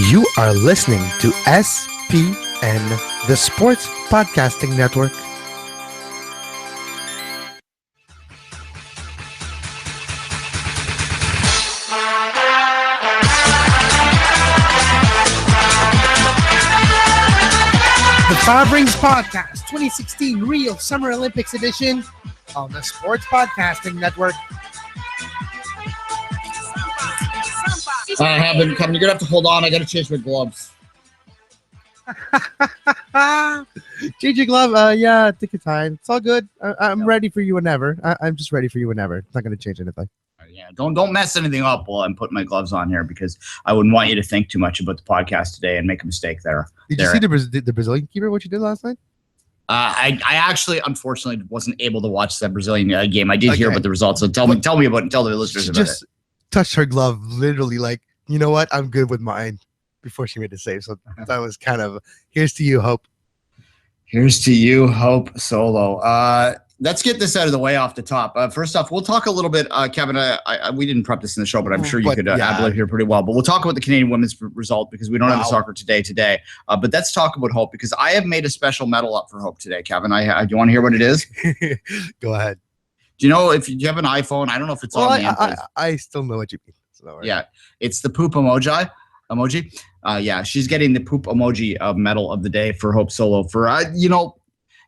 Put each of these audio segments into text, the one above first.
You are listening to SPN, the Sports Podcasting Network. The Five Rings Podcast, 2016 Rio Summer Olympics edition on the Sports Podcasting Network. I haven't come. You're gonna have to hold on. I gotta change my gloves. Change your glove. Yeah, take your time. It's all good. I'm ready for you whenever. I'm just ready for you whenever. It's not gonna change anything. Yeah, don't mess anything up while I'm putting my gloves on here because I wouldn't want you to think too much about the podcast today and make a mistake there. Did you see the Brazilian keeper? What you did last night? I actually, unfortunately, wasn't able to watch that Brazilian game. I did hear about the results, so tell me about it. Tell the listeners about it. Just touched her glove, literally, like, you know what? I'm good with mine before she made the save. So that was kind of, here's to you, Hope. Here's to you, Hope Solo. Let's get this out of the way off the top. First off, we'll talk a little bit, Kevin. We didn't prep this in the show, but I'm sure you could ad-lib here pretty well. But we'll talk about the Canadian women's result because we don't have the soccer today. But let's talk about Hope because I have made a special medal up for Hope today, Kevin. Do you want to hear what it is? Go ahead. Do you know if you have an iPhone? I don't know if it's on the end. I still know what you mean. So, right. Yeah, it's the poop emoji. Yeah, she's getting the poop emoji medal of the day for Hope Solo for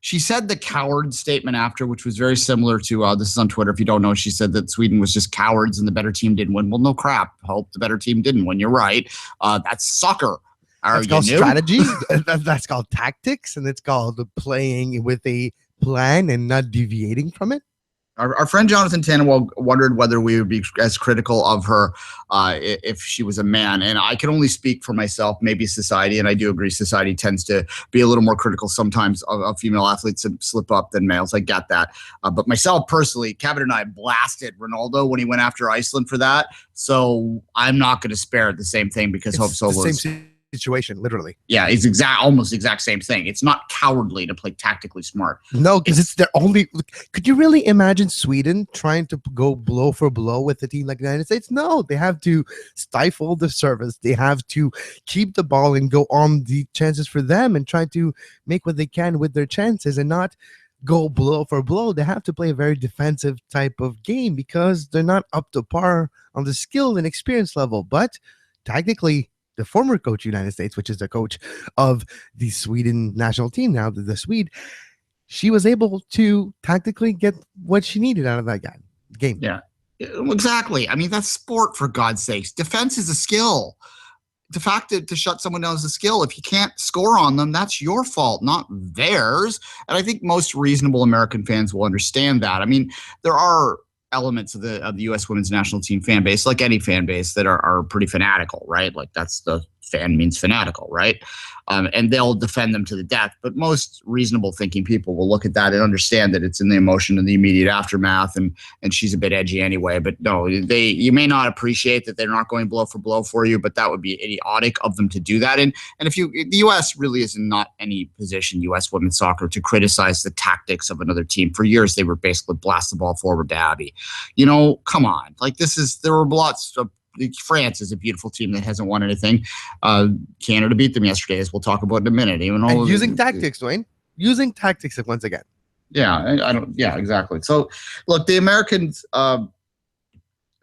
she said the coward statement after, which was very similar to this is on Twitter. If you don't know, she said that Sweden was just cowards and the better team didn't win. Well, no crap. Hope the better team didn't win. You're right. That's soccer. That's called strategy. That's called tactics, and it's called playing with a plan and not deviating from it. Our friend Jonathan Tannenwald wondered whether we would be as critical of her if she was a man. And I can only speak for myself, maybe society, and I do agree society tends to be a little more critical sometimes of female athletes and slip up than males. I get that. But myself personally, Kevin and I blasted Ronaldo when he went after Iceland for that. So I'm not going to spare the same thing because Hope Solo's situation, literally. Yeah, it's almost exact same thing. It's not cowardly to play tactically smart. No, because it's their only. Could you really imagine Sweden trying to go blow for blow with a team like the United States? No, they have to stifle the service. They have to keep the ball and go on the chances for them and try to make what they can with their chances and not go blow for blow. They have to play a very defensive type of game because they're not up to par on the skill and experience level. But technically, the former coach of the United States, which is the coach of the Sweden national team now, the Swede, she was able to tactically get what she needed out of that game. Yeah, exactly. I mean, that's sport, for God's sakes. Defense is a skill. The fact that to shut someone down is a skill. If you can't score on them, that's your fault, not theirs. And I think most reasonable American fans will understand that. I mean, there are elements of the U.S. women's national team fan base, like any fan base, that are pretty fanatical, right? Like that's the fan means fanatical, right? And they'll defend them to the death. But most reasonable thinking people will look at that and understand that it's in the emotion and the immediate aftermath, and she's a bit edgy anyway. But no, you may not appreciate that they're not going blow for blow for you, but that would be idiotic of them to do that. And if the U.S. really is in not any position, U.S. women's soccer, to criticize the tactics of another team. For years, they were basically blast the ball forward to Abby. Come on. Like there were lots of. France is a beautiful team that hasn't won anything. Canada beat them yesterday, as we'll talk about in a minute. And using tactics, Duane. Using tactics once again. Yeah, I don't. Yeah, exactly. So, look, the Americans.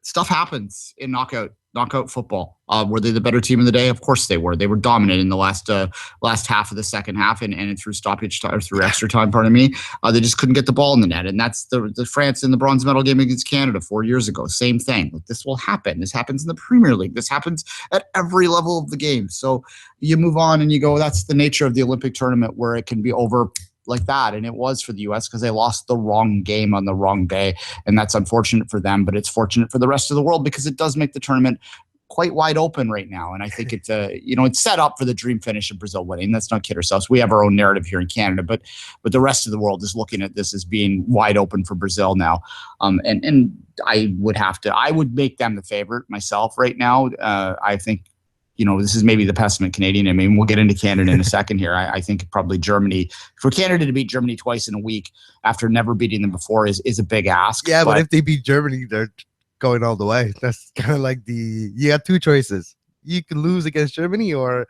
Stuff happens in knockout football. Were they the better team of the day? Of course they were. They were dominant in the last half of the second half and through stoppage time, or through extra time. Pardon me. They just couldn't get the ball in the net, and that's the France in the bronze medal game against Canada 4 years ago. Same thing. Like, this will happen. This happens in the Premier League. This happens at every level of the game. So you move on and you go. That's the nature of the Olympic tournament, where it can be over like that. And it was for the U.S. because they lost the wrong game on the wrong day. And that's unfortunate for them, but it's fortunate for the rest of the world because it does make the tournament quite wide open right now. And I think it's it's set up for the dream finish of Brazil winning. Let's not kid ourselves. We have our own narrative here in Canada, but the rest of the world is looking at this as being wide open for Brazil now. And I would make them the favorite myself right now. I think, this is maybe the pessimist Canadian. I mean, we'll get into Canada in a second here. I think probably Germany, for Canada to beat Germany twice in a week after never beating them before is a big ask. Yeah, but if they beat Germany, they're going all the way. That's kind of like you have two choices. you can lose against Germany, or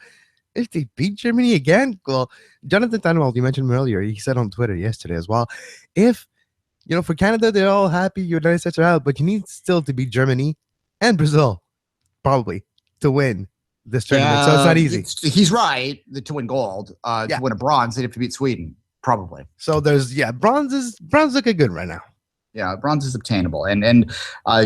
if they beat Germany again, well, Jonathan Tannenwald, you mentioned him earlier, he said on Twitter yesterday as well, if, for Canada, they're all happy United States are out, but you need still to beat Germany and Brazil, probably, to win this tournament. So it's not easy. He's right. To win gold, to win a bronze, they'd have to beat Sweden, probably. So there's, bronze looking good right now. Yeah, bronze is obtainable, and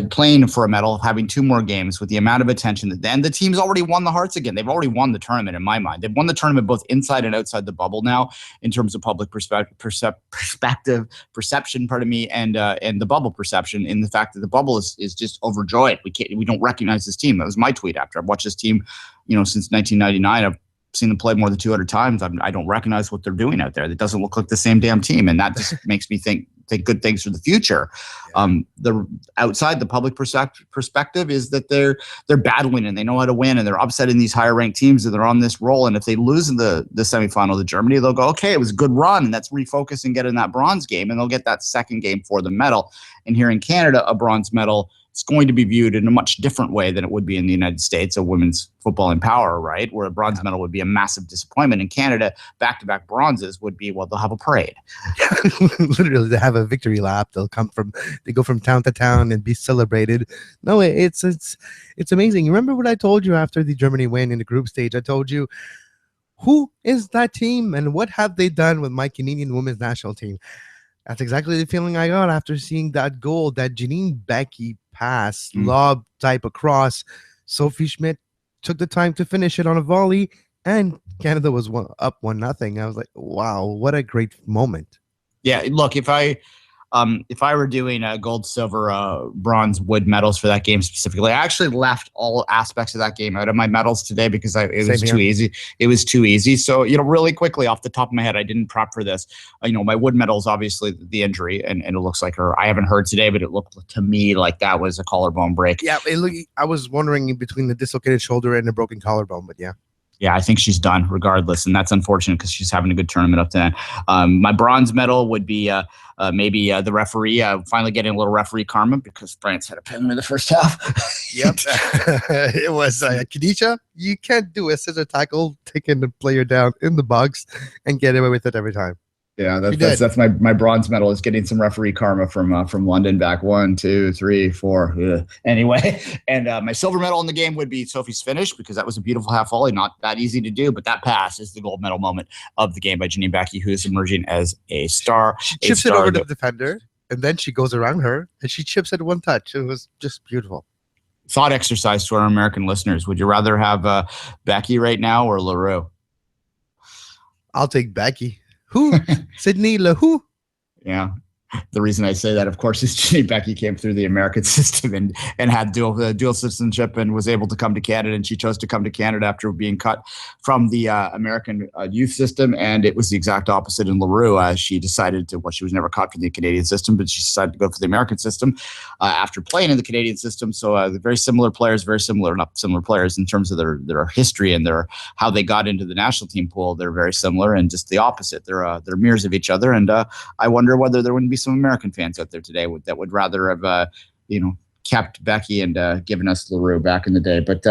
playing for a medal, having 2 more games with the amount of attention that then the team's already won the hearts again. They've already won the tournament in my mind. They've won the tournament both inside and outside the bubble now in terms of public perception, and the bubble perception. In the fact that the bubble is just overjoyed. We don't recognize this team. That was my tweet after I've watched this team, since 1999. I've seen them play more than 200 times. I don't recognize what they're doing out there. It doesn't look like the same damn team, and that just makes me think good things for the future. The outside the public perspective is that they're battling and they know how to win, and they're upsetting these higher ranked teams, and they're on this roll. And if they lose in the semifinal to Germany, they'll go, okay, it was a good run, and let's refocus and get in that bronze game, and they'll get that second game for the medal. And here in Canada, a bronze medal, it's going to be viewed in a much different way than it would be in the United States, a women's football in power, right? Where a bronze medal would be a massive disappointment. In Canada, back-to-back bronzes would be, well, they'll have a parade. Literally, they have a victory lap. They go from town to town and be celebrated. No, it's amazing. You remember what I told you after the Germany win in the group stage? I told you, who is that team and what have they done with my Canadian women's national team? That's exactly the feeling I got after seeing that goal, that Janine Becky pass, lob type across. Sophie Schmidt took the time to finish it on a volley, and Canada was up 1-0. I was like, wow, what a great moment. Yeah, look, if I were doing gold, silver, bronze, wood medals for that game specifically, I actually left all aspects of that game out of my medals today because it was too easy. It was too easy. So, really quickly off the top of my head, I didn't prep for this. My wood medal is obviously the injury, and it looks like I haven't heard today, but it looked to me like that was a collarbone break. Yeah, I was wondering between the dislocated shoulder and the broken collarbone, but yeah. Yeah, I think she's done regardless, and that's unfortunate because she's having a good tournament up to then. My bronze medal would be maybe the referee finally getting a little referee karma because France had a penalty in the first half. Yep. It was Khadija. You can't do a scissor tackle, taking the player down in the box and get away with it every time. Yeah, that's my bronze medal is getting some referee karma from London back 1, 2, 3, 4. Ugh. Anyway, and my silver medal in the game would be Sophie's finish because that was a beautiful half volley, not that easy to do, but that pass is the gold medal moment of the game by Janine Becky, who is emerging as a star. She chips it over to the defender, and then she goes around her and she chips it one touch. It was just beautiful. Thought exercise to our American listeners: would you rather have Becky right now or LaRue? I'll take Becky. Who? Sydney LaHoo? Yeah. The reason I say that, of course, is Janine Becky came through the American system and had dual citizenship and was able to come to Canada. And she chose to come to Canada after being cut from the American youth system. And it was the exact opposite in LaRue. She decided to, she was never cut from the Canadian system, but she decided to go for the American system after playing in the Canadian system. So they're very similar players, not similar players in terms of their history and how they got into the national team pool. They're very similar and just the opposite. They're mirrors of each other. And I wonder whether there wouldn't be some American fans out there today that would rather have, kept Becky and given us LaRue back in the day. But,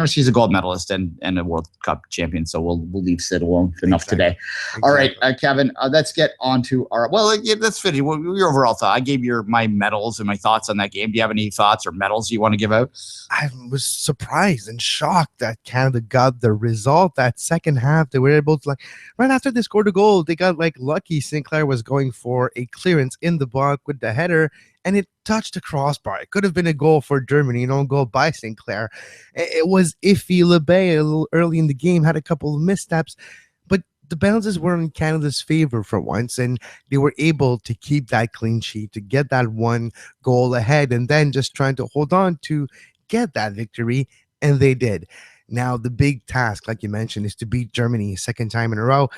she's a gold medalist and a World Cup champion. So we'll leave Sid alone enough today. Exactly. All right, Kevin, let's get on to let's finish. Your overall thought. I gave my medals and my thoughts on that game. Do you have any thoughts or medals you want to give out? I was surprised and shocked that Canada got the result. That second half, they were able to, right after they scored a goal, they got lucky. Sinclair was going for a clearance in the box with the header, and it touched the crossbar. It could have been a goal for Germany, goal by Sinclair. It was iffy. LeBay, a little early in the game, had a couple of missteps, but the bounces were in Canada's favor for once, and they were able to keep that clean sheet, to get that one goal ahead, and then just trying to hold on to get that victory, and they did. Now, the big task, like you mentioned, is to beat Germany a second time in a row.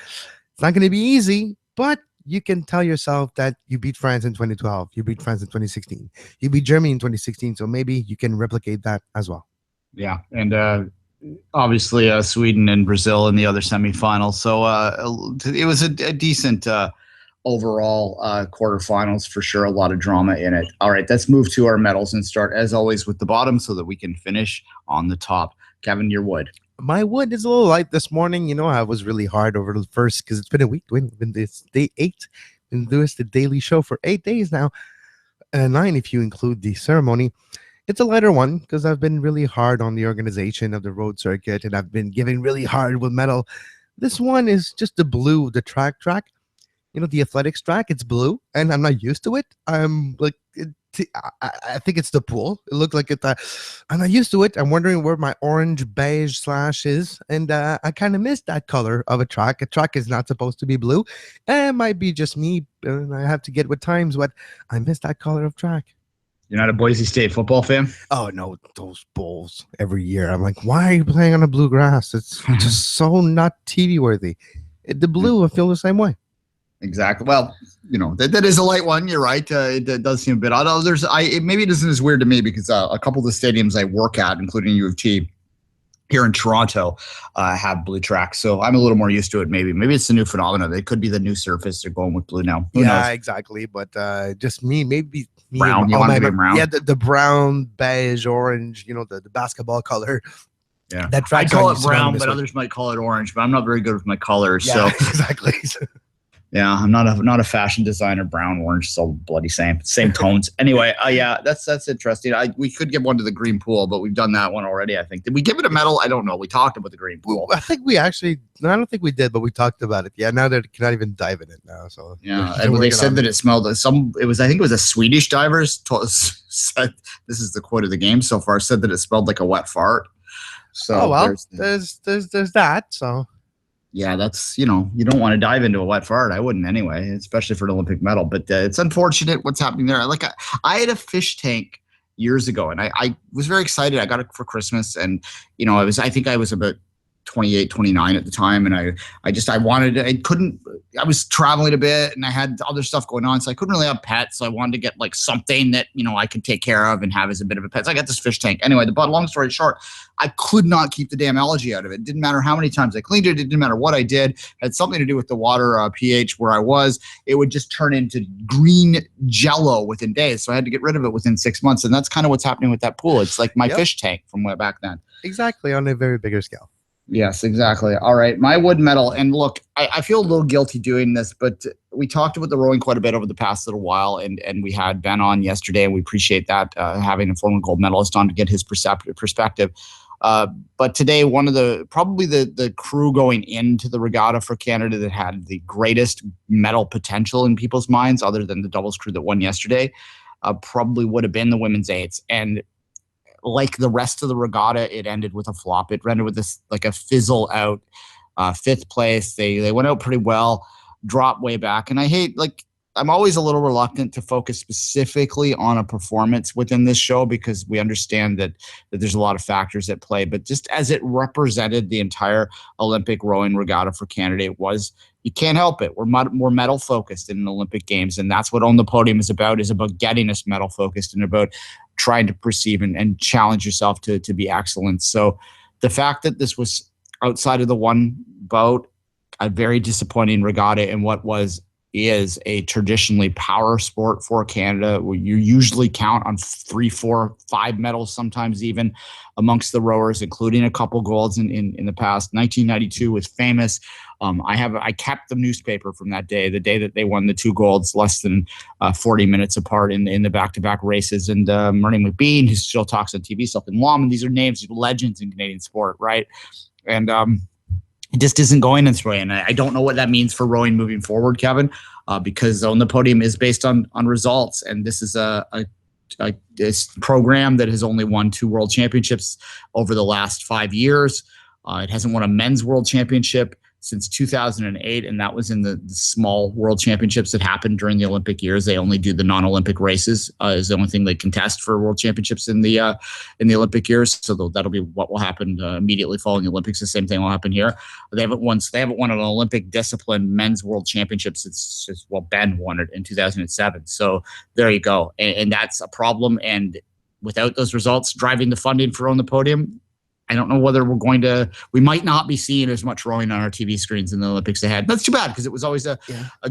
It's not going to be easy, but you can tell yourself that you beat France in 2012, you beat France in 2016, you beat Germany in 2016, so maybe you can replicate that as well. Yeah, and obviously Sweden and Brazil in the other semifinals. So it was a decent overall quarterfinals for sure. A lot of drama in it. All right, let's move to our medals and start, as always, with the bottom so that we can finish on the top. Kevin, your wood. My wood is a little light this morning. I was really hard over the first because it's been a week. We've been this day 8. Been doing the daily show for 8 days now, 9 if you include the ceremony. It's a lighter one because I've been really hard on the organization of the road circuit, and I've been giving really hard with metal. This one is just the blue, the track. The athletics track. It's blue, and I'm not used to it. I'm like, I think it's the pool. It looked like it. I'm not used to it. I'm wondering where my orange beige slash is, and I kind of missed that color of a track. A track is not supposed to be blue. It might be just me, and I have to get with times. But I missed that color of track. You're not a Boise State football fan? Oh, no, those bowls every year. I'm like, why are you playing on the blue grass? It's just so not TV worthy. The blue, I feel the same way. Exactly. Well, that is a light one. You're right. It does seem a bit odd. Maybe it isn't as weird to me because a couple of the stadiums I work at, including U of T, here in Toronto, have blue tracks. So I'm a little more used to it. Maybe it's the new phenomenon. It could be the new surface. They're going with blue now. Who knows? Exactly. But just maybe brown. You want to be brown? Yeah, the brown, beige, orange. The basketball color. Yeah, that I call it brown, but others might call it orange. But I'm not very good with my colors. Yeah, so exactly. Yeah, I'm not a fashion designer. Brown, orange, so bloody same tones. Anyway, yeah, that's interesting. We could give one to the green pool, but we've done that one already. I think. Did we give it a medal? I don't know. We talked about the green pool. I think we actually. No, I don't think we did, but we talked about it. Yeah, now they cannot even dive in it now. So yeah, and they said that it smelled. I think it was a Swedish diver said, this is the quote of the game so far. Said that it smelled like a wet fart. So there's that. So. Yeah, that's, you don't want to dive into a wet fart. I wouldn't anyway, especially for an Olympic medal. But it's unfortunate what's happening there. I had a fish tank years ago, and I was very excited. I got it for Christmas, and I think I was about 28, 29 at the time, and I was traveling a bit, and I had other stuff going on, so I couldn't really have pets. So I wanted to get something that I could take care of and have as a bit of a pet. So I got this fish tank. Anyway, but long story short, I could not keep the damn algae out of it. It didn't matter how many times I cleaned it. It didn't matter what I did. It had something to do with the water pH where I was. It would just turn into green jello within days. So I had to get rid of it within 6 months, and that's kind of what's happening with that pool. It's like my fish tank from way back then. Exactly, on a very bigger scale. Yes, exactly. All right. My wood medal. And look, I feel a little guilty doing this, but we talked about the rowing quite a bit over the past little while. And we had Ben on yesterday, and we appreciate that, having a former gold medalist on to get his perspective. But today, one of the crew going into the regatta for Canada that had the greatest medal potential in people's minds, other than the doubles crew that won yesterday, probably would have been the women's eights. And like the rest of the regatta, it ended with a flop. It ended with this a fizzle out 5th place. They went out pretty well, dropped way back. And I hate I'm always a little reluctant to focus specifically on a performance within this show because we understand that there's a lot of factors at play. But just as it represented the entire Olympic rowing regatta for Canada, you can't help it. We're medal focused in the Olympic Games, and that's what On the Podium is about getting us medal focused and about trying to perceive and challenge yourself to be excellent. So the fact that this was outside of the one boat, a very disappointing regatta in what is a traditionally power sport for Canada, where you usually count on 3, 4, 5 medals, sometimes even amongst the rowers, including a couple golds in the past. 1992 was famous. I kept the newspaper from that day, the day that they won the 2 golds, less than 40 minutes apart in the back-to-back races. And Murray McBean, who still talks on TV, Sultan Lawman, these are names, legends in Canadian sport, right? And it just isn't going this way. And I don't know what that means for rowing moving forward, Kevin, because On the Podium is based on results. And this is this program that has only won 2 world championships over the last 5 years. It hasn't won a men's world championship since 2008, and that was in the small world championships that happened during the Olympic years. They only do the non-Olympic races is the only thing they contest for world championships in the Olympic years. So that'll be what will happen immediately following the Olympics. The same thing will happen here. They haven't won an Olympic discipline men's world championship since Ben won it in 2007. So there you go, and that's a problem. And without those results driving the funding for On the Podium, I don't know whether we might not be seeing as much rowing on our TV screens in the Olympics ahead. That's too bad because it was always a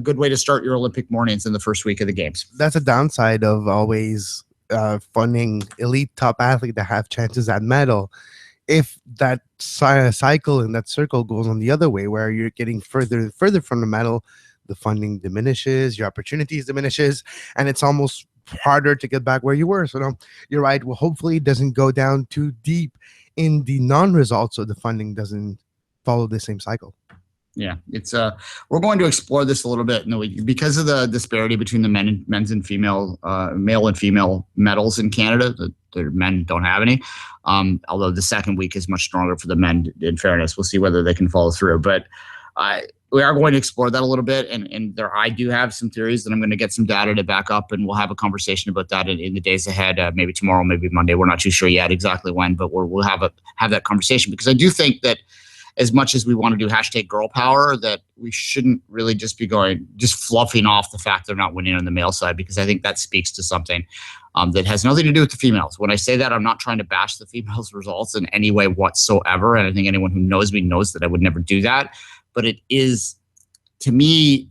good way to start your Olympic mornings in the first week of the games. That's a downside of always funding elite top athletes that have chances at medal. if that cycle and that circle goes on the other way, where you're getting further and further from the medal, the funding diminishes, your opportunities diminishes, and it's almost harder to get back where you were. So no, you're right. Well, hopefully it doesn't go down too deep in the non-results, so the funding doesn't follow the same cycle. Yeah, it's we're going to explore this a little bit in the week because of the disparity between the men's and female, male and female medals in Canada. The men don't have any, although the second week is much stronger for the men. In fairness, we'll see whether they can follow through. But we are going to explore that a little bit, and there I do have some theories that I'm going to get some data to back up, and we'll have a conversation about that in the days ahead. Maybe tomorrow, maybe Monday. We're not too sure yet exactly when, but we'll have that conversation because I do think that, as much as we want to do hashtag girl power, that we shouldn't really just be fluffing off the fact they're not winning on the male side, because I think that speaks to something that has nothing to do with the females. When I say that, I'm not trying to bash the females' results in any way whatsoever. And I think anyone who knows me knows that I would never do that. But it is, to me,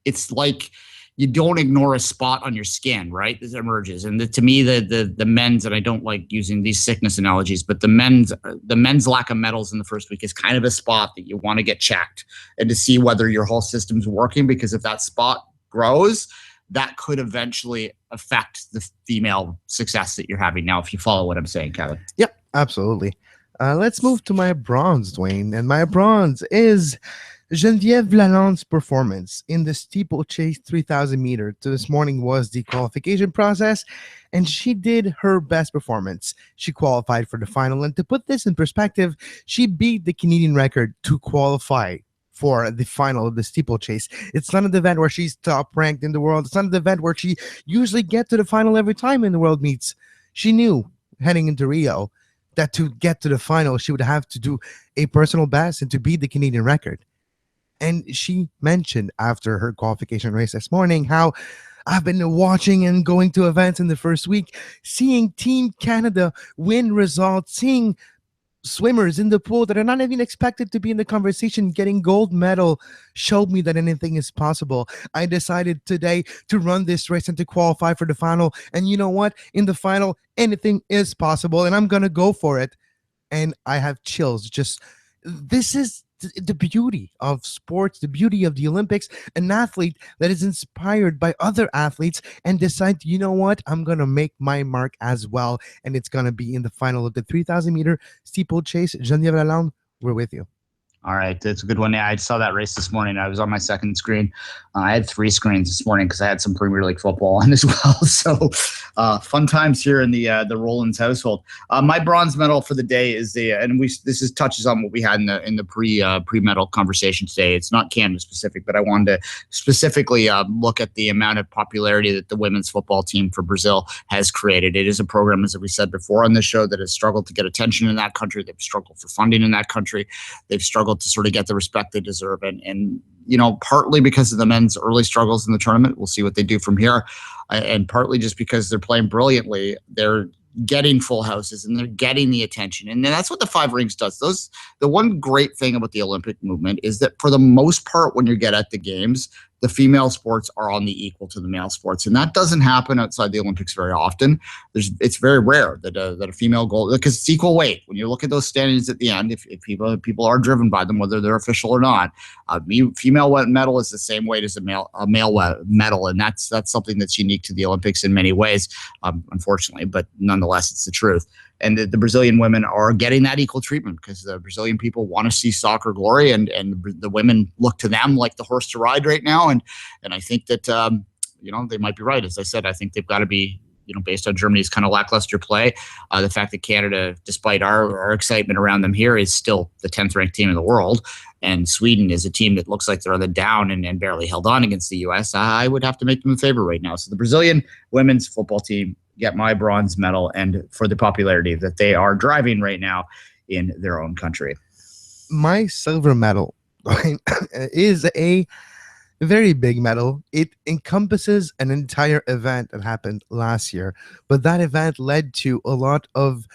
it's like you don't ignore a spot on your skin, right? This emerges. And to me, the men's, and I don't like using these sickness analogies, but the men's lack of medals in the first week is kind of a spot that you want to get checked and to see whether your whole system's working, because if that spot grows, that could eventually affect the female success that you're having now, if you follow what I'm saying, Kevin. Yep, absolutely. Let's move to my bronze, Duane. And my bronze is Geneviève Lalande's performance in the steeplechase 3,000 meter. This morning was the qualification process, and she did her best performance. She qualified for the final, and to put this in perspective, she beat the Canadian record to qualify for the final of the steeplechase. It's not an event where she's top ranked in the world. It's not an event where she usually gets to the final every time in the world meets. She knew heading into Rio that to get to the final, she would have to do a personal best and to beat the Canadian record. And she mentioned after her qualification race this morning how I've been watching and going to events in the first week, seeing Team Canada win results, seeing swimmers in the pool that are not even expected to be in the conversation getting gold medal showed me that anything is possible. I decided today to run this race and to qualify for the final. And you know what? In the final, anything is possible, and I'm going to go for it. And I have chills. This is the beauty of sports, the beauty of the Olympics, an athlete that is inspired by other athletes and decide, you know what, I'm going to make my mark as well. And it's going to be in the final of the 3,000 meter steeplechase. Geneviève Lalonde, we're with you. All right, that's a good one. Yeah, I saw that race this morning. I was on my second screen. I had 3 screens this morning because I had some Premier League football on as well. So fun times here in the Rollins household. My bronze medal for the day is touches on what we had in the pre medal conversation today. It's not Canada specific, but I wanted to specifically look at the amount of popularity that the women's football team for Brazil has created. It is a program, as we said before on this show, that has struggled to get attention in that country. They've struggled for funding in that country. They've struggled to sort of get the respect they deserve. And partly because of the men's early struggles in the tournament, we'll see what they do from here. And partly just because they're playing brilliantly, they're getting full houses and they're getting the attention. And that's what the 5 rings does. The one great thing about the Olympic movement is that for the most part, when you get at the games, the female sports are on the equal to the male sports. And that doesn't happen outside the Olympics very often. It's very rare that a female gold, because it's equal weight. When you look at those standings at the end, if people are driven by them, whether they're official or not, female medal is the same weight as a male medal. And that's something that's unique to the Olympics in many ways, unfortunately, but nonetheless, it's the truth. And the Brazilian women are getting that equal treatment because the Brazilian people want to see soccer glory, and the women look to them like the horse to ride right now. And I think that, they might be right. As I said, I think they've got to be, based on Germany's kind of lackluster play, the fact that Canada, despite our excitement around them here, is still the 10th ranked team in the world. And Sweden is a team that looks like they're on the down and barely held on against the U.S. I would have to make them a favor right now. So the Brazilian women's football team get my bronze medal, and for the popularity that they are driving right now in their own country. My silver medal is a very big medal. It encompasses an entire event that happened last year, but that event led to a lot of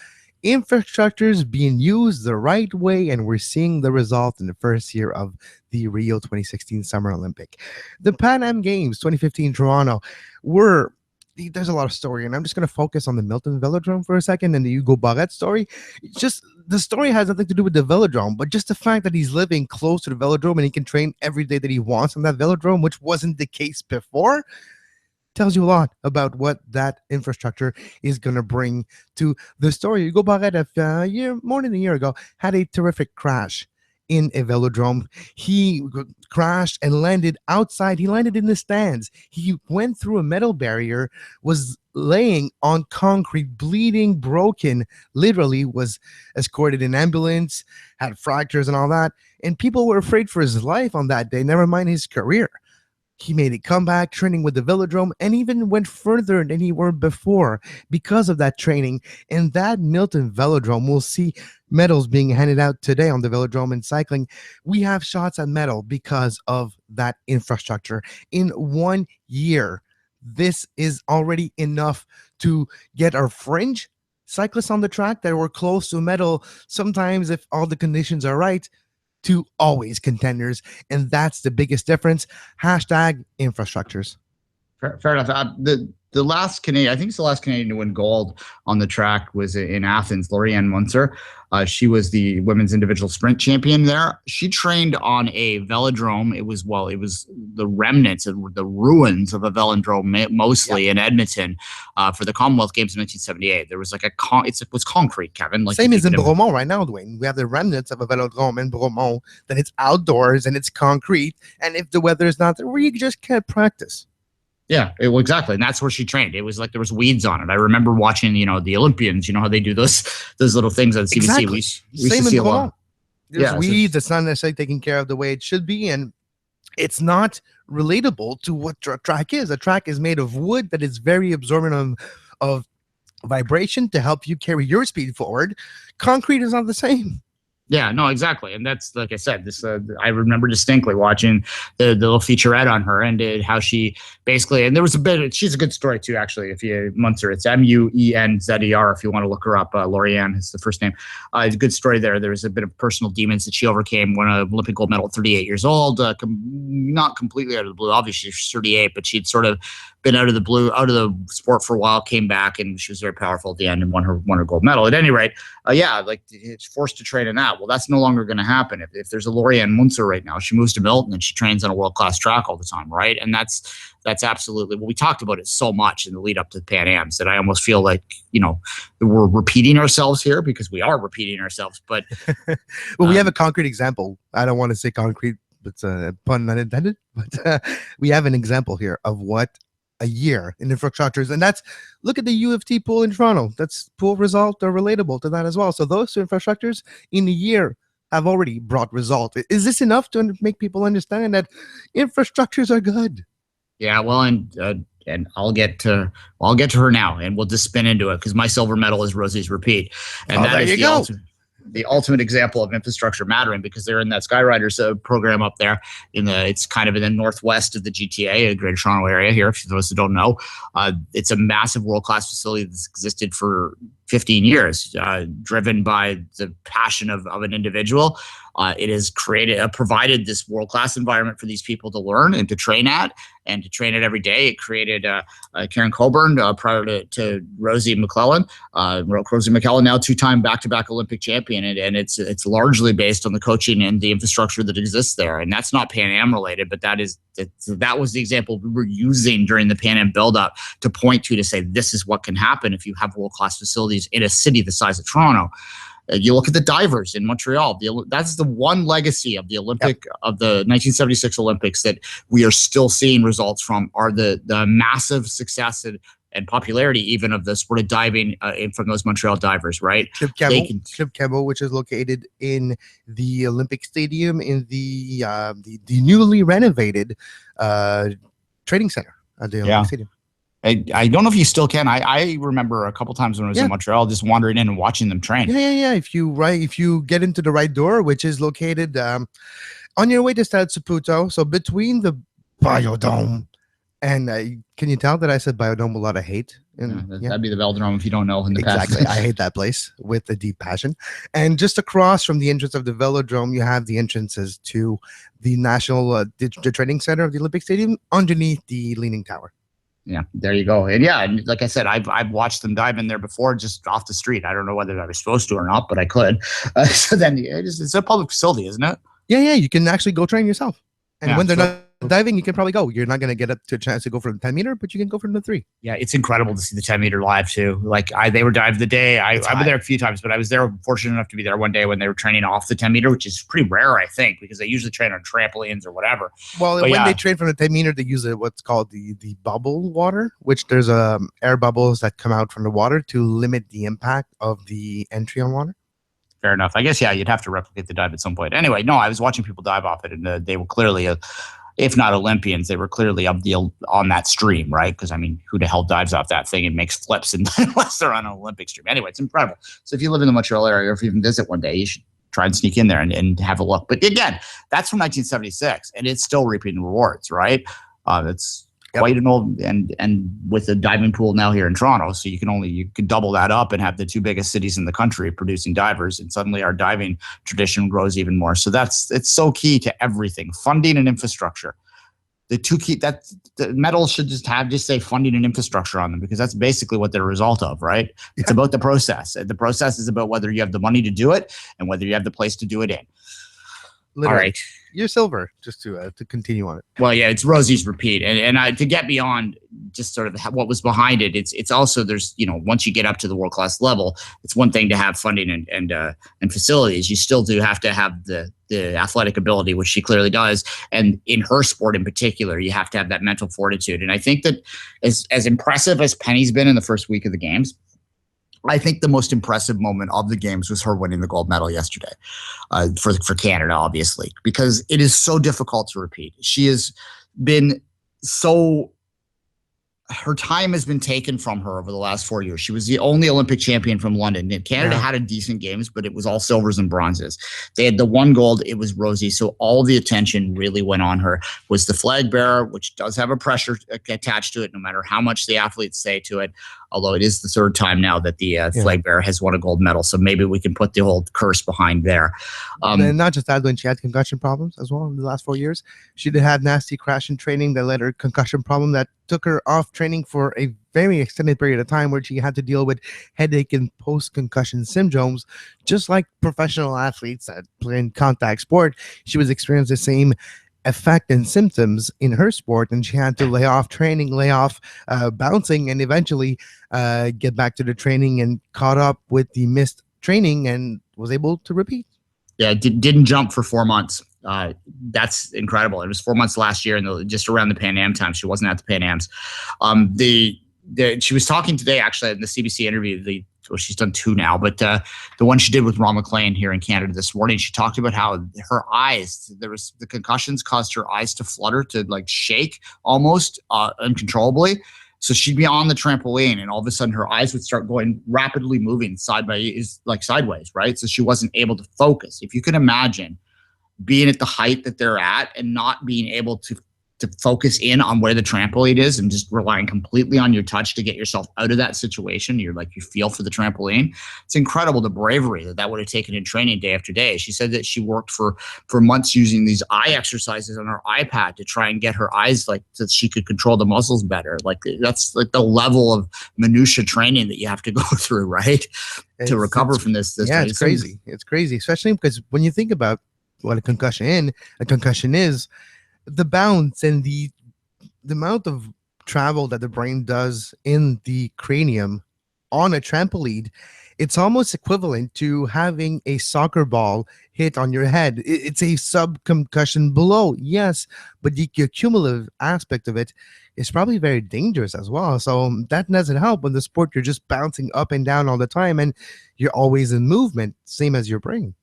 infrastructures being used the right way, and we're seeing the result in the first year of the Rio 2016 Summer Olympic. The Pan Am Games 2015 Toronto were there's a lot of story, and I'm just going to focus on the Milton Velodrome for a second and the Hugo Barrette story. It's just the story has nothing to do with the Velodrome, but just the fact that he's living close to the Velodrome and he can train every day that he wants on that Velodrome, which wasn't the case before, tells you a lot about what that infrastructure is going to bring to the story. Hugo Barrette, more than a year ago, had a terrific crash in a velodrome. He crashed and landed outside. He landed in the stands. He went through a metal barrier, was laying on concrete, bleeding, broken, literally was escorted in ambulance, had fractures and all that. And people were afraid for his life on that day, never mind his career. He made a comeback, training with the Velodrome, and even went further than he were before because of that training. And that Milton Velodrome, we'll see medals being handed out today on the Velodrome in cycling. We have shots at medal because of that infrastructure. In 1 year, this is already enough to get our fringe cyclists on the track that were close to medal, sometimes if all the conditions are right, to always contenders. And that's the biggest difference. Hashtag infrastructures. Fair enough. The last Canadian, I think it's the last Canadian to win gold on the track was in Athens, Lauriane Munzer. She was the women's individual sprint champion there. She trained on a velodrome. It was the remnants of the ruins of a velodrome, mostly in Edmonton, for the Commonwealth Games in 1978. There was like it was concrete, Kevin. Like same as in Bromont right now, Duane. We have the remnants of a velodrome in Bromont. Then it's outdoors and it's concrete. And if the weather is not there, you just can't practice. Yeah, exactly. And that's where she trained. It was like there was weeds on it. I remember watching, the Olympians, how they do those little things on CBC. Exactly. We Same in Bromont. There's weeds. So it's not necessarily taken care of the way it should be. And it's not relatable to what track is. A track is made of wood that is very absorbent of vibration to help you carry your speed forward. Concrete is not the same. Yeah, no, exactly. And that's, like I said, this I remember distinctly watching the little featurette on her and how she basically, and there was she's a good story too, actually, if you, Munzer, it's Munzer, if you want to look her up. Lauriane is the first name. It's a good story there. There was a bit of personal demons that she overcame, won an Olympic gold medal at 38 years old, not completely out of the blue. Obviously, she's 38, but she'd sort of been out of the sport for a while, came back, and she was very powerful at the end and won her gold medal. At any rate, it's forced to train in that. Well, that's no longer going to happen. If there's a Lauriane Munzer right now, she moves to Milton and she trains on a world-class track all the time, right? And that's absolutely, well, we talked about it so much in the lead up to the Pan Ams that I almost feel like, we're repeating ourselves here, because we are repeating ourselves. But well, we have a concrete example. I don't want to say concrete, it's a pun unintended, but we have an example here of what a year in infrastructures, and that's, look at the U of T pool in Toronto. That's pool result are relatable to that as well. So those two infrastructures in a year have already brought result. Is this enough to make people understand that infrastructures are good? Yeah, well, and I'll get to her now, and we'll just spin into it, because my silver medal is Rosie's repeat, and that is the ultimate example of infrastructure mattering, because they're in that Skyriders program up there it's kind of in the northwest of the GTA, Greater Toronto area here. For those who don't know, it's a massive world-class facility that's existed for 15 years, driven by the passion of an individual. It has provided this world-class environment for these people to learn and to train at, and to train it every day. It created Karen Coburn prior to Rosie McClellan. Rosie McClellan, now two-time back-to-back Olympic champion, and it's largely based on the coaching and the infrastructure that exists there. And that's not Pan Am related, but that was the example we were using during the Pan Am build-up to point to say this is what can happen if you have world-class facilities in a city the size of Toronto. You look at the divers in Montreal. That's the one legacy of the of the 1976 Olympics that we are still seeing results from, are the massive success and popularity even of the sport of diving from those Montreal divers, right? Club Cabo, which is located in the Olympic Stadium in the newly renovated training center at the Olympic Stadium. I don't know if you still can. I remember a couple times when I was in Montreal, just wandering in and watching them train. Yeah. If you get into the right door, which is located on your way to Stade Saputo, so between the Biodome and can you tell that I said Biodome with a lot of hate? That'd be the Velodrome if you don't know in the past. Exactly. I hate that place with a deep passion. And just across from the entrance of the Velodrome, you have the entrances to the National the Training Center of the Olympic Stadium underneath the Leaning Tower. Yeah, there you go. And yeah, and like I said, I've watched them dive in there before, just off the street. I don't know whether I was supposed to or not, but I could. So then it's a public facility, isn't it? Yeah, you can actually go train yourself. And Yeah, when they're so not diving, you can probably go. You're not going to get up to a chance to go from the 10-meter, but you can go from the 3. yeah, it's incredible to see the 10-meter live too. Like they were diving the day. I've been there a few times, but I was there fortunate enough to be there one day when they were training off the 10-meter, which is pretty rare, I think, because they usually train on trampolines or whatever. Well, when they train from the 10-meter, they use what's called the bubble water, which there's air bubbles that come out from the water to limit the impact of the entry on water. Fair enough. I guess, yeah, you'd have to replicate the dive at some point. Anyway, no, I was watching people dive off it, and they were clearly, if not Olympians, they were clearly on that stream, right? Because, I mean, who the hell dives off that thing and makes flips unless they're on an Olympic stream? Anyway, it's incredible. So if you live in the Montreal area or if you even visit one day, you should try and sneak in there and have a look. But again, that's from 1976, and it's still reaping rewards, right? It's quite an old, and with a diving pool now here in Toronto, so you could double that up and have the 2 biggest cities in the country producing divers, and suddenly our diving tradition grows even more. So it's so key to everything: funding and infrastructure. The 2 key, that the medals should just say funding and infrastructure on them, because that's basically what they're a result of, right? It's about the process. The process is about whether you have the money to do it and whether you have the place to do it in. Literally. All right. You're silver, just to continue on it. Well, yeah, it's Rosie's repeat. And to get beyond just sort of what was behind it, it's also, there's, once you get up to the world-class level, it's one thing to have funding and facilities. You still do have to have the athletic ability, which she clearly does. And in her sport in particular, you have to have that mental fortitude. And I think that as impressive as Penny's been in the first week of the games, I think the most impressive moment of the games was her winning the gold medal yesterday for Canada, obviously, because it is so difficult to repeat. She has been her time has been taken from her over the last 4 years. She was the only Olympic champion from London. Canada had a decent games, but it was all silvers and bronzes. They had the 1 gold. It was Rosie. So all the attention really went on her. Was the flag bearer, which does have a pressure attached to it, no matter how much the athletes say to it. Although it is the 3rd time now that the flag bearer has won a gold medal. So maybe we can put the whole curse behind there. And not just that, when she had concussion problems as well in the last 4 years. She did have nasty crash in training that led her concussion problem that took her off training for a very extended period of time, where she had to deal with headache and post-concussion syndromes. Just like professional athletes that play in contact sport, she was experiencing the same effect and symptoms in her sport, and she had to lay off training, lay off bouncing, and eventually get back to the training and caught up with the missed training and was able to repeat. Yeah, didn't jump for 4 months. That's incredible. It was 4 months last year, and just around the Pan Am time. She wasn't at the Pan Ams. She was talking today, actually, in the CBC interview. Well, she's done 2 now, but the one she did with Ron McLean here in Canada this morning, she talked about how her eyes, the concussions caused her eyes to flutter, to like shake almost uncontrollably. So she'd be on the trampoline, and all of a sudden her eyes would start going rapidly moving sideways, right? So she wasn't able to focus. If you could imagine being at the height that they're at and not being able to focus in on where the trampoline is and just relying completely on your touch to get yourself out of that situation. You feel for the trampoline. It's incredible, the bravery that would have taken in training day after day. She said that she worked for months using these eye exercises on her iPad to try and get her eyes so that she could control the muscles better. That's the level of minutia training that you have to go through, right? To recover from this. Yeah, it's crazy. It's crazy, especially because when you think about what a concussion is, the bounce and the amount of travel that the brain does in the cranium on a trampoline, it's almost equivalent to having a soccer ball hit on your head. It's a sub-concussion blow, yes, but the cumulative aspect of it is probably very dangerous as well. So that doesn't help when the sport you're just bouncing up and down all the time, and you're always in movement, same as your brain.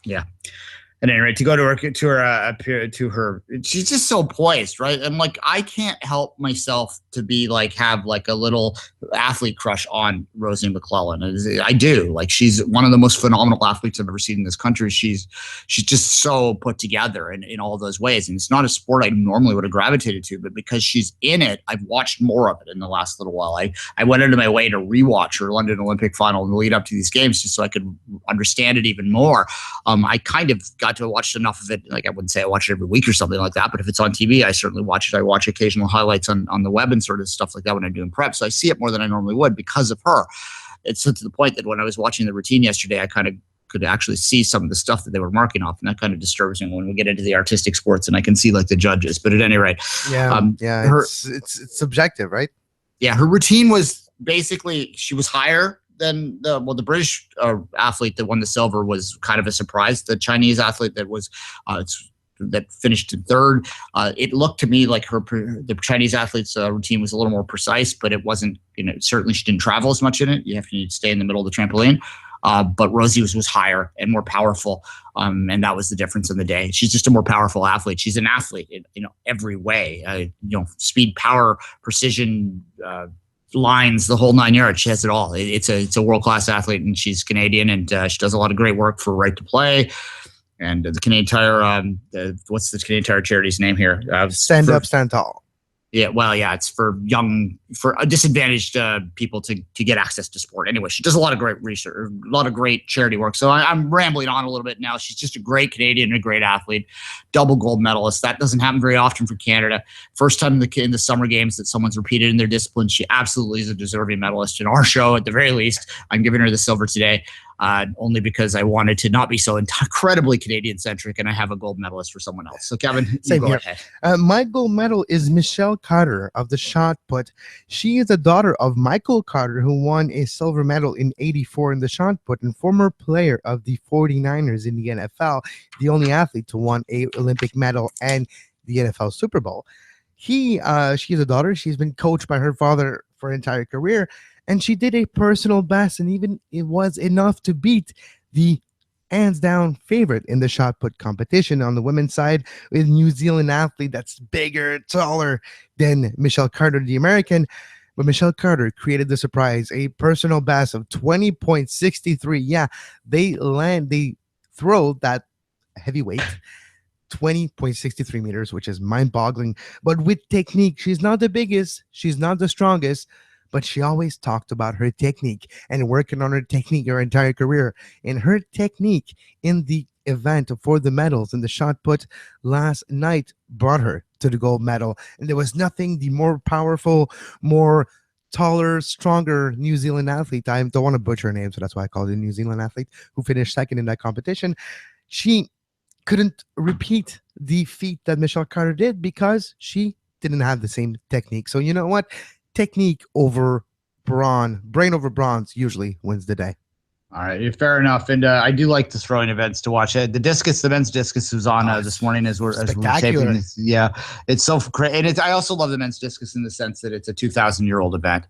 Yeah. At any rate, to go to her, she's just so poised, right? And I can't help myself to be have a little athlete crush on Rosie McClellan. I do. She's one of the most phenomenal athletes I've ever seen in this country. She's just so put together in all those ways. And it's not a sport I normally would have gravitated to, but because she's in it, I've watched more of it in the last little while. I went into my way to rewatch her London Olympic final in the lead up to these games just so I could understand it even more. I kind of got Do I watch enough of it? Like, I wouldn't say I watch it every week or something like that, but if it's on TV, I certainly watch it. I watch occasional highlights on the web and sort of stuff like that when I'm doing prep. So I see it more than I normally would because of her. It's to the point that when I was watching the routine yesterday, I kind of could actually see some of the stuff that they were marking off, and that kind of disturbs me when we get into the artistic sports and I can see like the judges. But at any rate, it's subjective, right? Yeah, her routine was basically she was higher than the British athlete that won the silver was kind of a surprise. The Chinese athlete that was that finished in third, it looked to me like the Chinese athlete's routine was a little more precise, but it wasn't. Certainly she didn't travel as much in it. You have to stay in the middle of the trampoline. But Rosie was higher and more powerful, and that was the difference in the day. She's just a more powerful athlete. She's an athlete in every way. Speed, power, precision, lines, the whole 9 yards. She has it all. It's a world-class athlete, and she's Canadian, and she does a lot of great work for Right to Play. And the Canadian Tire, what's the Canadian Tire charity's name here? Stand Up, Stand Tall. Yeah, well, yeah, it's for disadvantaged people to get access to sport. Anyway, she does a lot of great research, a lot of great charity work. So I'm rambling on a little bit now. She's just a great Canadian and a great athlete, double gold medalist. That doesn't happen very often for Canada. First time in the Summer Games that someone's repeated in their discipline. She absolutely is a deserving medalist. In our show, at the very least, I'm giving her the silver today. Only because I wanted to not be so incredibly Canadian-centric, and I have a gold medalist for someone else. So, Kevin, Same here. My gold medal is Michelle Carter of the shot put. She is the daughter of Michael Carter, who won a silver medal in '84 in the shot put, and former player of the 49ers in the NFL, the only athlete to win an Olympic medal and the NFL Super Bowl. She's a daughter. She's been coached by her father for her entire career. And she did a personal best, and even it was enough to beat the hands-down favorite in the shot put competition on the women's side, with New Zealand athlete that's bigger, taller than Michelle Carter, the American. But Michelle Carter created the surprise, a personal best of 20.63. Yeah, they throw that heavyweight 20.63 meters, which is mind-boggling. But with technique, she's not the biggest, she's not the strongest, but she always talked about her technique and working on her technique her entire career. And her technique in the event for the medals in the shot put last night brought her to the gold medal. And there was nothing the more powerful, more taller, stronger New Zealand athlete. I don't want to butcher her name, so that's why I called it a New Zealand athlete, who finished second in that competition. She couldn't repeat the feat that Michelle Carter did because she didn't have the same technique. So you know what? Technique over brain over bronze usually wins the day. All right, fair enough. And I do like the throwing events to watch. The men's discus was on this morning as we're taping this. Yeah, it's so great. And I also love the men's discus in the sense that it's a 2,000-year-old event.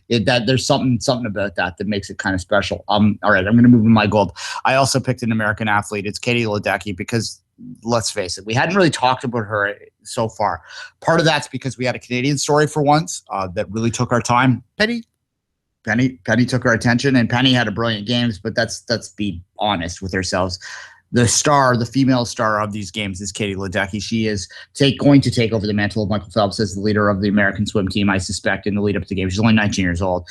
That there's something about that makes it kind of special. All right, I'm going to move to my gold. I also picked an American athlete. It's Katie Ledecky because, let's face it, we hadn't really talked about her so far. Part of that's because we had a Canadian story for once that really took our time. Penny took our attention, and Penny had a brilliant games, but let's be honest with ourselves. The female star of these games is Katie Ledecky. She is going to take over the mantle of Michael Phelps as the leader of the American swim team, I suspect, in the lead up to the game. She's only 19 years old.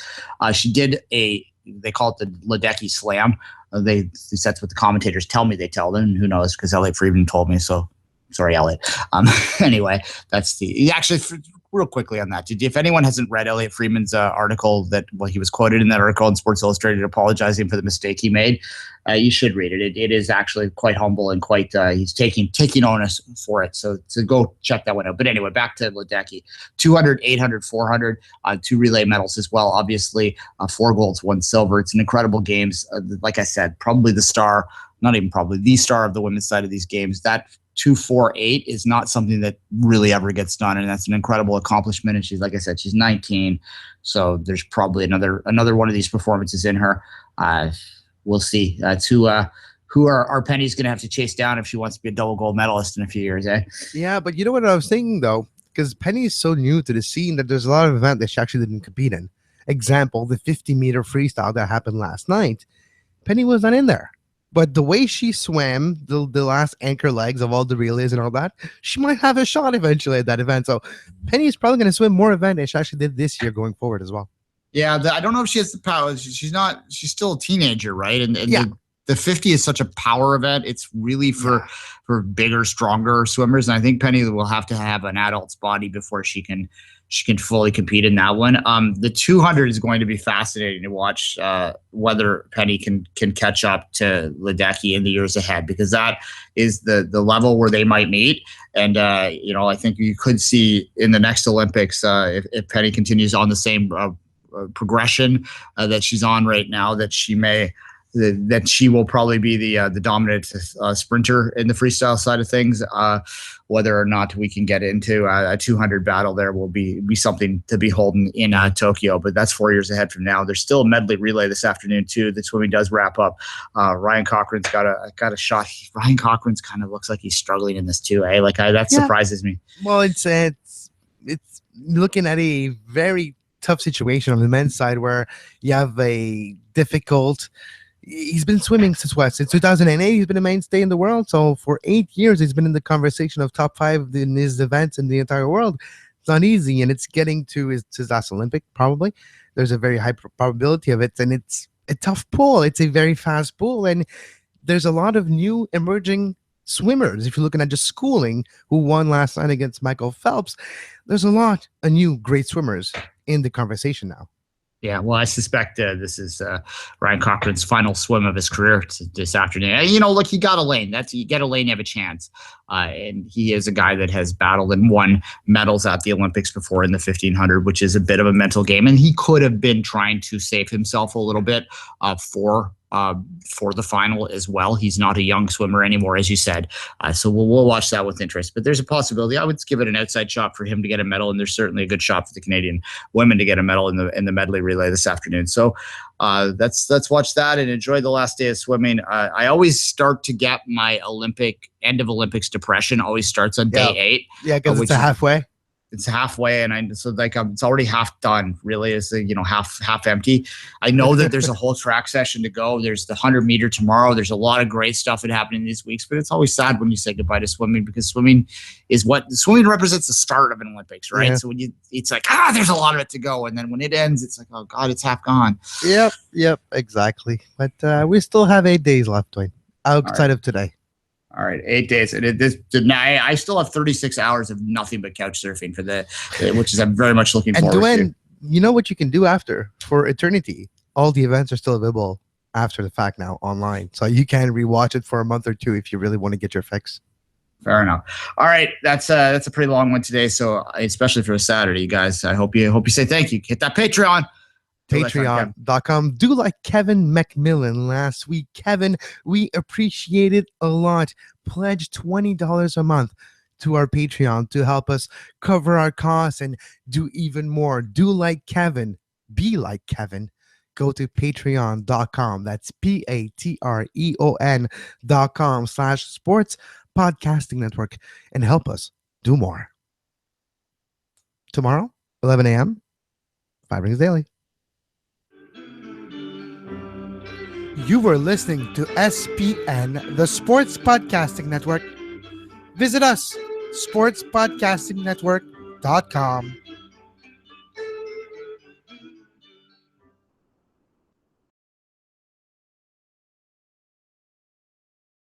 She did they call it the Ledecky Slam. That's what the commentators tell me they tell them. Who knows? Because Elliot Friedman told me so. Sorry, Elliot. Anyway, real quickly on that. If anyone hasn't read Elliot Friedman's article he was quoted in that article in Sports Illustrated apologizing for the mistake he made, you should read it. It is actually quite humble and quite he's taking onus for it. So go check that one out. But anyway, back to Ledecky. 200, 800, 400, 2 relay medals as well. Obviously, 4 golds, 1 silver. It's an incredible games. Like I said, probably the star, not even probably the star of the women's side of these games. That 248 is not something that really ever gets done, and that's an incredible accomplishment. And she's, like I said, she's 19, so there's probably another one of these performances in her. We'll see. That's who our Penny's going to have to chase down if she wants to be a double gold medalist in a few years, eh? Yeah, but you know what I was thinking though, because Penny is so new to the scene that there's a lot of events that she actually didn't compete in. Example, the 50-meter freestyle that happened last night. Penny was not in there. But the way she swam the last anchor legs of all the relays and all that, she might have a shot eventually at that event. So Penny is probably going to swim more events than she actually did this year going forward as well. Yeah, I don't know if she has the power. She's still a teenager, right? And yeah. the 50 is such a power event. It's really for bigger, stronger swimmers. And I think Penny will have to have an adult's body before she can fully compete in that one. The 200 is going to be fascinating to watch whether Penny can catch up to Ledecky in the years ahead, because that is the level where they might meet. And, I think you could see in the next Olympics, if Penny continues on the same progression that she's on right now, that she will probably be the dominant sprinter in the freestyle side of things. Whether or not we can get into a 200 battle there will be something to behold in Tokyo, but that's 4 years ahead from now. There's still a medley relay this afternoon too. The swimming does wrap up. Ryan Cochran's got a shot. Ryan Cochran's kind of looks like he's struggling in this too. Surprises me. Well, it's looking at a very tough situation on the men's side where you have a difficult. He's been swimming since 2008. He's been a mainstay in the world. So for 8 years, he's been in the conversation of top 5 in his events in the entire world. It's not easy, and it's getting to his last Olympic, probably. There's a very high probability of it, and it's a tough pool. It's a very fast pool, and there's a lot of new emerging swimmers. If you're looking at just schooling, who won last night against Michael Phelps, there's a lot of new great swimmers in the conversation now. Yeah, well, I suspect this is Ryan Cochran's final swim of his career this afternoon. Look, you got a lane. You get a lane, you have a chance. And he is a guy that has battled and won medals at the Olympics before in the 1500, which is a bit of a mental game. And he could have been trying to save himself a little bit for the final as well. He's not a young swimmer anymore, as you said. So we'll watch that with interest. But there's a possibility. I would give it an outside shot for him to get a medal, and there's certainly a good shot for the Canadian women to get a medal in the medley relay this afternoon. So let's watch that and enjoy the last day of swimming. I always start to get my end of Olympics depression. Always starts on day 8. Yeah, because it's halfway. It's halfway, and it's already half done. Really, is half empty. I know that there's a whole track session to go. There's the 100-meter tomorrow. There's a lot of great stuff that happening these weeks, but it's always sad when you say goodbye to swimming, because swimming represents the start of an Olympics, right? Yeah. So it's like there's a lot of it to go, and then when it ends, it's like, oh God, it's half gone. Yep, exactly. But we still have 8 days left, Duane, outside of today. All right, 8 days. And I still have 36 hours of nothing but couch surfing which is I'm very much looking forward to. And Duane, you know what you can do after for eternity? All the events are still available after the fact now online, so you can rewatch it for a month or two if you really want to get your fix. Fair enough. All right, that's a pretty long one today. So especially for a Saturday, you guys, I hope you say thank you. Hit that Patreon. Patreon.com. Do like Kevin McMillan last week. Kevin, we appreciate it a lot. Pledge $20 a month to our Patreon to help us cover our costs and do even more. Do like Kevin. Be like Kevin. Go to patreon.com. That's patreon.com/sports podcasting network and help us do more. Tomorrow, 11 a.m., 5 Rings Daily. You were listening to SPN, the Sports Podcasting Network. Visit us, sportspodcastingnetwork.com.